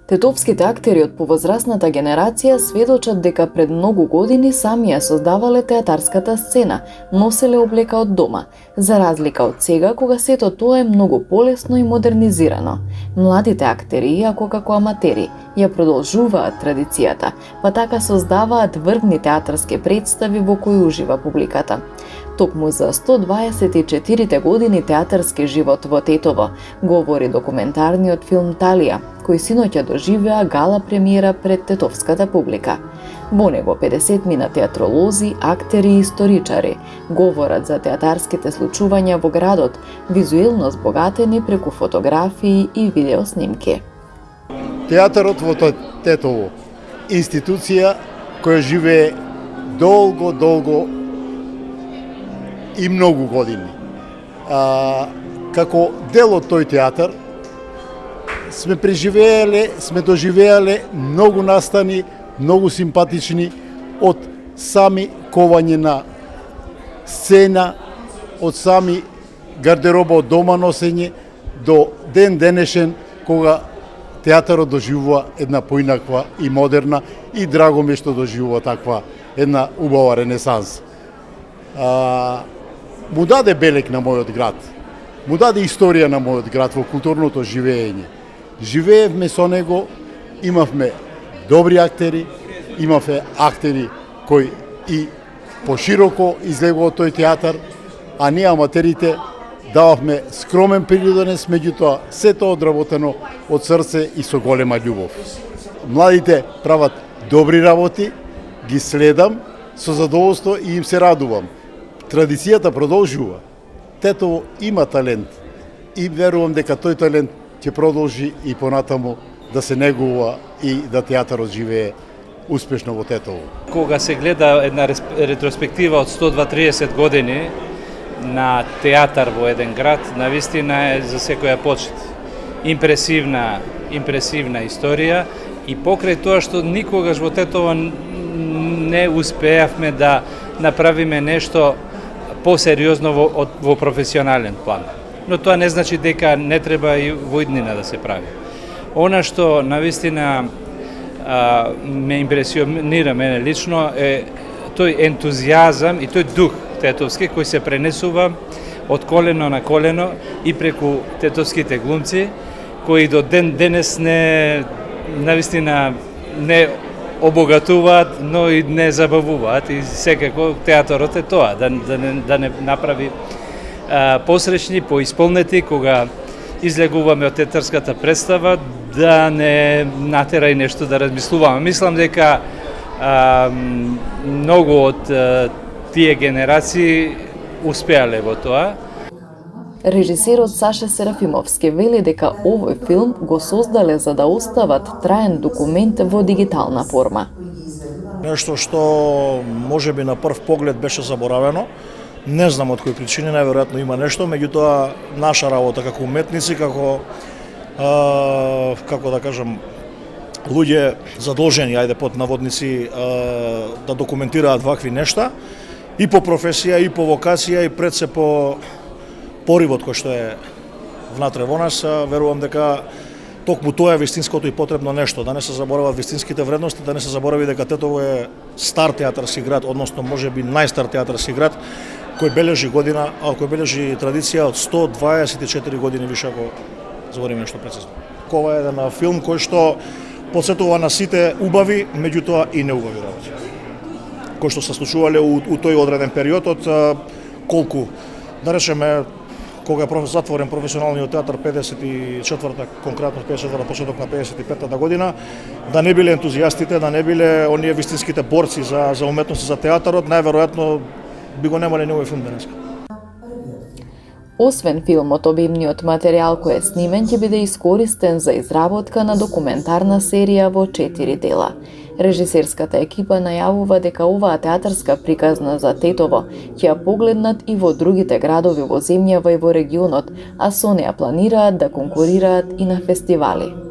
Тетовските актери од повозрасната генерација сведочат дека пред многу години сами ја создавале театарската сцена, носеле облека од дома, за разлика од сега кога сето тоа е многу полесно и модернизирано. Младите актери, иако како аматери, ја продолжуваат традицијата, па така создаваат врвни театарски представи во кои ужива публиката. Токму за 124 години театарски живот во Тетово, говори документарниот филм Талија, кој синоќа доживеа гала премиера пред тетовската публика. Во него 50 театролози, актери и историчари говорат за театарските случувања во градот, визуелно збогатени преку фотографии и видеоснимки. Театарот во Тетово, институција која живее долго и многу години. Како дел од тој театар сме доживеале многу настани, многу симпатични, од сами ковање на сцена, од сами гардероба од дома носење, до ден денешен кога театарот доживува една поинаква и модерна, и драго ми што доживува таква една убава ренесанс. Му даде белег на мојот град, му даде историја на мојот град во културното живење. Живеевме со него, имавме добри актери, имавме актери кои и пошироко излегува тој театар, а ние аматерите дававме скромен придонес, меѓутоа сето одработено од срце и со голема љубов. Младите прават добри работи, ги следам со задоволство и им се радувам. Традицијата продолжува. Тетово има талент и верувам дека тој талент ќе продолжи и понатаму да се негува и да театарот живее успешно во Тетово. Кога се гледа една ретроспектива од 120 години на театар во еден град, навистина е за секоја почит. Импресивна историја и покрај тоа што никогаш во Тетово не успеавме да направиме нешто посериозно во професионален план. Но тоа не значи дека не треба и во иднина да се прави. Она што навистина ме импресионира мене лично е тој ентузијазам и тој дух тетовски кој се пренесува од колено на колено и преку тетовските глумци кои до ден денес навистина не обогатуваат, но и не забавуваат и секако театарот е тоа, да не направи посречни, поисполнети кога излегуваме од театарската представа, да не натера и нешто да размислуваме. Мислам дека многу од тие генерации успеале во тоа. Режисерот Саша Серафимовски вели дека овој филм го создале за да остават траен документ во дигитална форма. Нешто што можеби на прв поглед беше заборавено, не знам од кои причини, најверојатно има нешто, меѓутоа наша работа како уметници, како да кажам, луѓе задолжени, ајде под наводници, да документираат вакви нешта, и по професија, и по вокација, и пред се по поривот кој што е внатре во нас, верувам дека токму тоа е вистинското и потребно нешто, да не се заборават вистинските вредности, да не се заборави дека Тетово е стар театарски град, односно можеби најстар театарски град, кој бележи традиција од 124 години, више ако збориме нешто прецизно. Ова е еден филм кој што потсетува на сите убави, меѓутоа и неубави работи, кои што се случувале у тој одреден период од колку, да речеме, кога е затворен професионалниот театар 54-та, конкретно 54-та, почеток на 55-та година, да не биле ентузијастите, да не биле оние вистинските борци за уметност и за театарот, најверојатно би го немале овој филм денеска. Освен филмот, обимниот материјал кој е снимен ќе биде искористен за изработка на документарна серија во 4 дела. Режисерската екипа најавува дека оваа театарска приказна за Тетово ќе ја погледнат и во другите градови во земјава и во регионот, а со неа планираат да конкурираат и на фестивали.